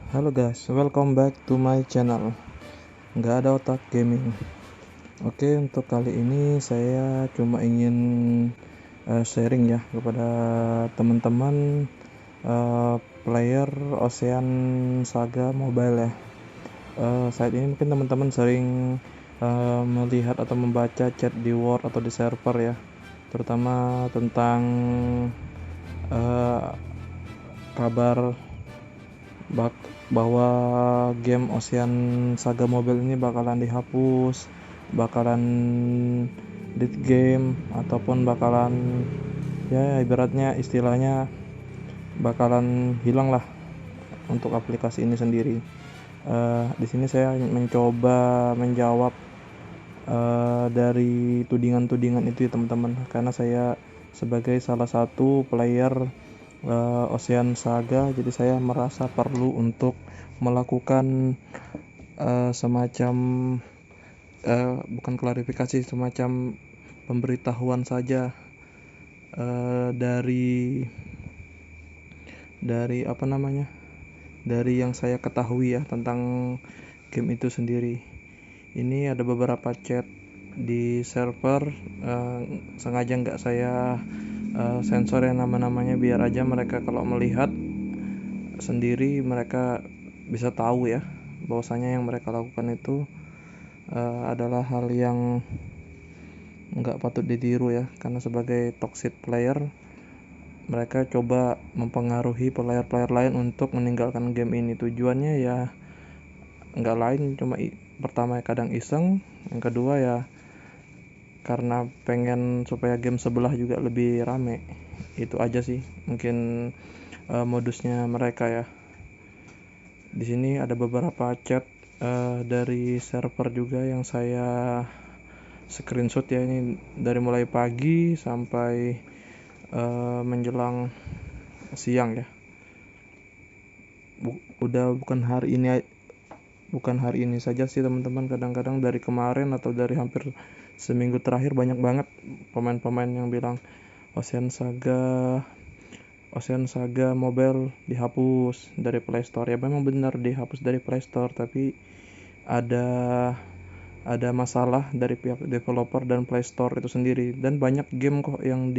Halo guys, welcome back to my channel. Nggak ada otak gaming. Oke, untuk kali ini saya cuma ingin sharing ya kepada teman-teman player Ocean Saga Mobile ya. Saat ini mungkin teman-teman sering melihat atau membaca chat di Word atau di server ya, terutama tentang kabar bahwa game Ocean Saga Mobile ini bakalan dihapus, bakalan delete game, ataupun bakalan ya ibaratnya istilahnya bakalan hilang lah untuk aplikasi ini sendiri. Di sini saya mencoba menjawab dari tudingan-tudingan itu ya teman-teman, karena saya sebagai salah satu player Ocean Saga, jadi saya merasa perlu untuk melakukan semacam bukan klarifikasi, semacam pemberitahuan saja dari apa namanya, dari yang saya ketahui ya tentang game itu sendiri. Ini ada beberapa chat di server, sengaja nggak saya sensor ya nama-namanya, biar aja mereka kalau melihat sendiri mereka bisa tahu ya bahwasanya yang mereka lakukan itu adalah hal yang nggak patut ditiru ya, karena sebagai toxic player mereka coba mempengaruhi player-player lain untuk meninggalkan game ini. Tujuannya ya nggak lain cuma pertama kadang iseng, yang kedua ya karena pengen supaya game sebelah juga lebih rame. Itu aja sih mungkin modusnya mereka ya. Di sini ada beberapa chat dari server juga yang saya screenshot ya, ini dari mulai pagi sampai menjelang siang ya. Bukan hari ini saja sih teman-teman, kadang-kadang dari kemarin atau dari hampir seminggu terakhir banyak banget pemain-pemain yang bilang Ocean Saga Mobile dihapus dari Play Store. Ya memang benar dihapus dari Play Store, tapi ada masalah dari pihak developer dan Play Store itu sendiri, dan banyak game kok yang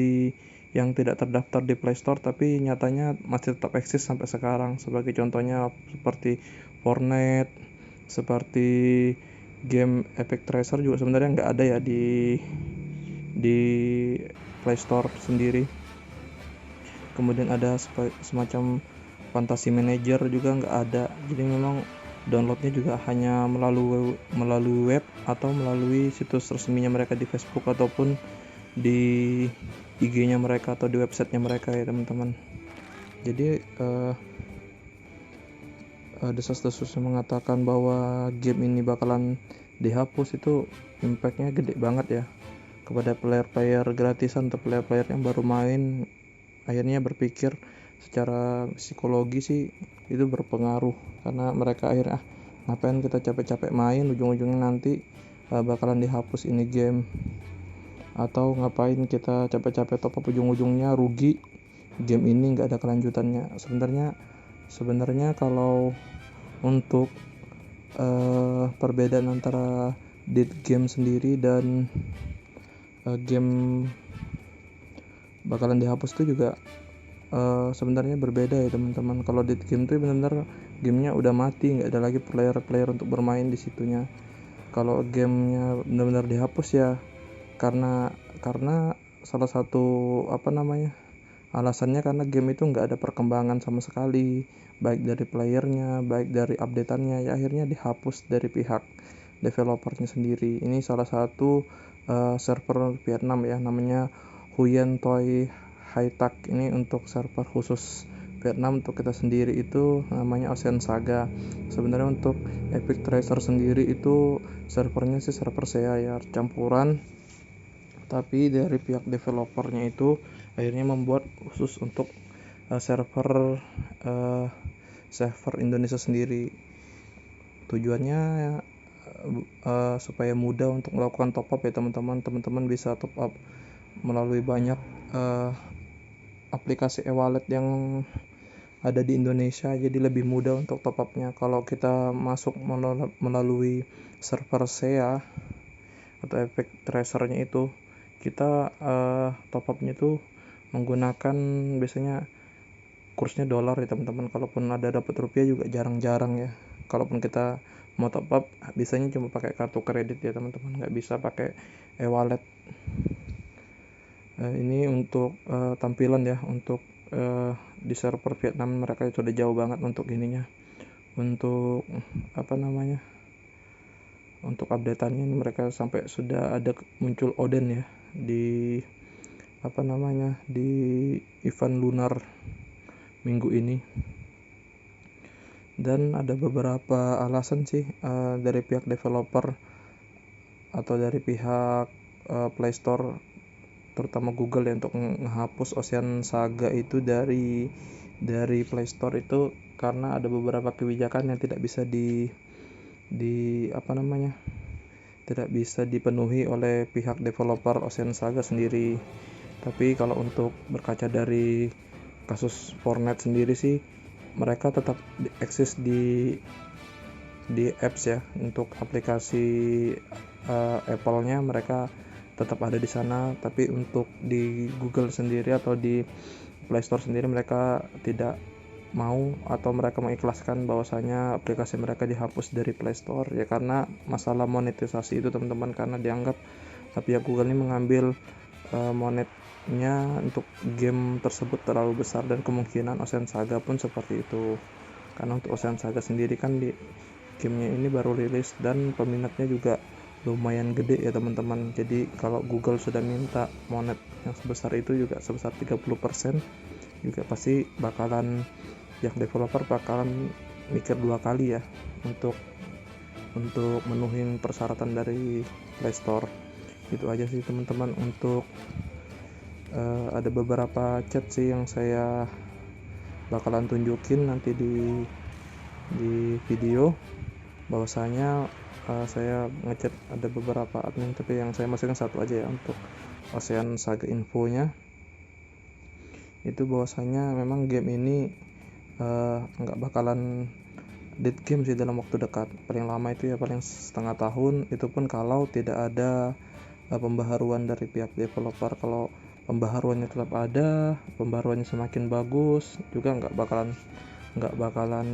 tidak terdaftar di Play Store tapi nyatanya masih tetap eksis sampai sekarang. Sebagai contohnya seperti Fortnite, seperti game Epic Tracer juga sebenarnya nggak ada ya di Play Store sendiri. Kemudian ada semacam Fantasy Manager juga nggak ada. Jadi memang downloadnya juga hanya melalui web atau melalui situs resminya mereka di Facebook ataupun di IG-nya mereka atau di websitenya mereka ya teman-teman. Jadi desas-desus yang mengatakan bahwa game ini bakalan dihapus itu impactnya gede banget ya kepada player-player gratisan atau player-player yang baru main. Akhirnya berpikir secara psikologi sih itu berpengaruh, karena mereka akhirnya ngapain kita capek-capek main, ujung-ujungnya nanti bakalan dihapus ini game, atau ngapain kita capek-capek top up ujung-ujungnya rugi, game ini nggak ada kelanjutannya. Sebenarnya kalau untuk perbedaan antara dead game sendiri dan game bakalan dihapus itu juga sebenarnya berbeda ya teman-teman. Kalau dead game tuh benar-benar gamenya udah mati, nggak ada lagi player untuk bermain di situnya. Kalau gamenya benar-benar dihapus ya karena salah satu alasannya karena game itu nggak ada perkembangan sama sekali, baik dari playernya, baik dari updateannya, ya akhirnya dihapus dari pihak developernya sendiri. Ini salah satu server Vietnam ya, namanya Huyen Toy High Tech. Ini untuk server khusus Vietnam, untuk kita sendiri itu namanya Ocean Saga. Sebenarnya untuk Epic Tracer sendiri itu servernya sih server saya ya, campuran, tapi dari pihak developernya itu akhirnya membuat khusus untuk server Indonesia sendiri. Tujuannya supaya mudah untuk melakukan top up ya teman-teman bisa top up melalui banyak aplikasi e-wallet yang ada di Indonesia, jadi lebih mudah untuk top upnya. Kalau kita masuk melalui server SEA atau Epic Tracer-nya itu, kita top upnya itu menggunakan biasanya kursnya dolar ya teman-teman. Kalaupun ada dapat rupiah juga jarang-jarang ya. Kalaupun kita mau top up biasanya cuma pakai kartu kredit ya teman-teman, nggak bisa pakai e-wallet. Ini untuk tampilan ya, untuk di server Vietnam mereka sudah jauh banget untuk ininya, untuk untuk updateannya ini mereka sampai sudah ada muncul Odin ya di di event lunar minggu ini. Dan ada beberapa alasan sih dari pihak developer atau dari pihak Play Store, terutama Google ya, untuk menghapus Ocean Saga itu dari Play Store itu karena ada beberapa kebijakan yang tidak bisa tidak bisa dipenuhi oleh pihak developer Ocean Saga sendiri. Tapi kalau untuk berkaca dari kasus Fortnite sendiri sih, mereka tetap eksis di apps ya. Untuk aplikasi Apple-nya mereka tetap ada di sana, tapi untuk di Google sendiri atau di Play Store sendiri mereka tidak mau atau mereka mengikhlaskan bahwasanya aplikasi mereka dihapus dari Play Store ya, karena masalah monetisasi itu teman-teman, karena dianggap pihak Google ini mengambil monetnya untuk game tersebut terlalu besar, dan kemungkinan Ocean Saga pun seperti itu. Karena untuk Ocean Saga sendiri kan di gamenya ini baru rilis dan peminatnya juga lumayan gede ya teman-teman. Jadi kalau Google sudah minta monet yang sebesar itu, juga sebesar 30%, juga pasti bakalan pihak developer bakalan mikir 2 kali ya untuk menuhin persyaratan dari Play Store. Itu aja sih teman-teman. Untuk ada beberapa chat sih yang saya bakalan tunjukin nanti di video, bahwasanya saya ngechat ada beberapa admin, tapi yang saya masukin satu aja ya untuk Ocean Saga infonya. Itu bahwasanya memang game ini nggak bakalan dead game sih dalam waktu dekat. Paling lama itu ya paling setengah tahun, itu pun kalau tidak ada pembaharuan dari pihak developer. Kalau pembaharuannya tetap ada, pembaharuannya semakin bagus, juga nggak bakalan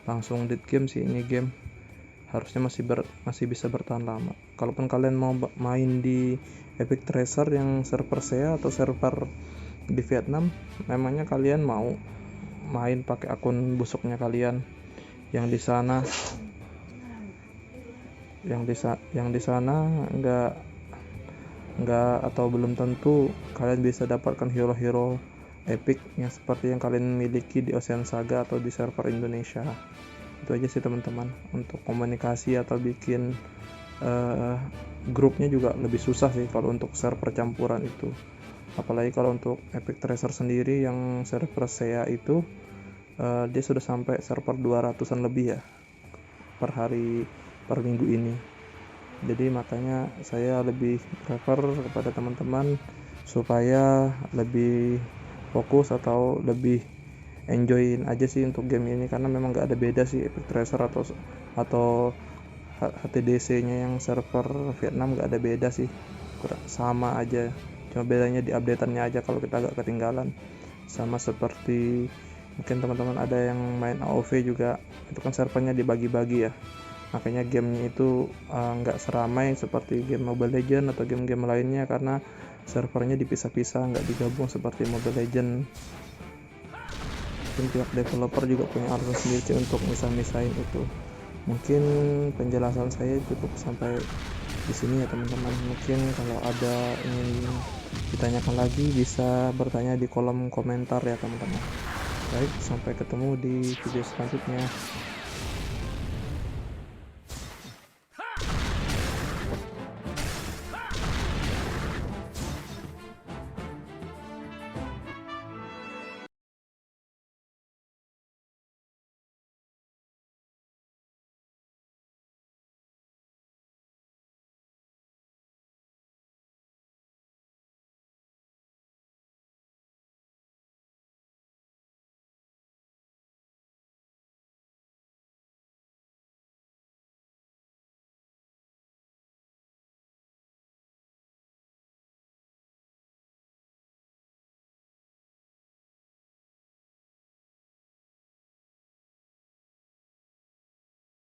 langsung dead game sih. Ini game harusnya masih bisa bertahan lama. Kalaupun kalian mau main di Epic Tracer yang server SEA atau server di Vietnam, memangnya kalian mau main pakai akun busuknya kalian yang di sana enggak atau belum tentu kalian bisa dapatkan hero-hero epic yang seperti yang kalian miliki di Ocean Saga atau di server Indonesia. Itu aja sih teman-teman. Untuk komunikasi atau bikin grupnya juga lebih susah sih kalau untuk server campuran itu. Apalagi kalau untuk Epic Tracer sendiri yang server SEA itu dia sudah sampai server 200-an lebih ya per hari, per minggu ini. Jadi makanya saya lebih prefer kepada teman-teman supaya lebih fokus atau lebih enjoyin aja sih untuk game ini, karena memang nggak ada beda sih Epic Tracer atau HTDC-nya yang server Vietnam, nggak ada beda sih, sama aja. Cuma bedanya di updateannya aja kalau kita agak ketinggalan. Sama seperti mungkin teman-teman ada yang main AoV juga, itu kan servernya dibagi-bagi ya, makanya gamenya itu nggak seramai seperti game Mobile Legends atau game-game lainnya, karena servernya dipisah-pisah, nggak digabung seperti Mobile Legends. Mungkin pihak developer juga punya alasan sendiri untuk misah-misahin itu. Mungkin penjelasan saya cukup sampai di sini ya teman-teman. Mungkin kalau ada ingin ditanyakan lagi bisa bertanya di kolom komentar ya teman-teman. Baik, sampai ketemu di video selanjutnya.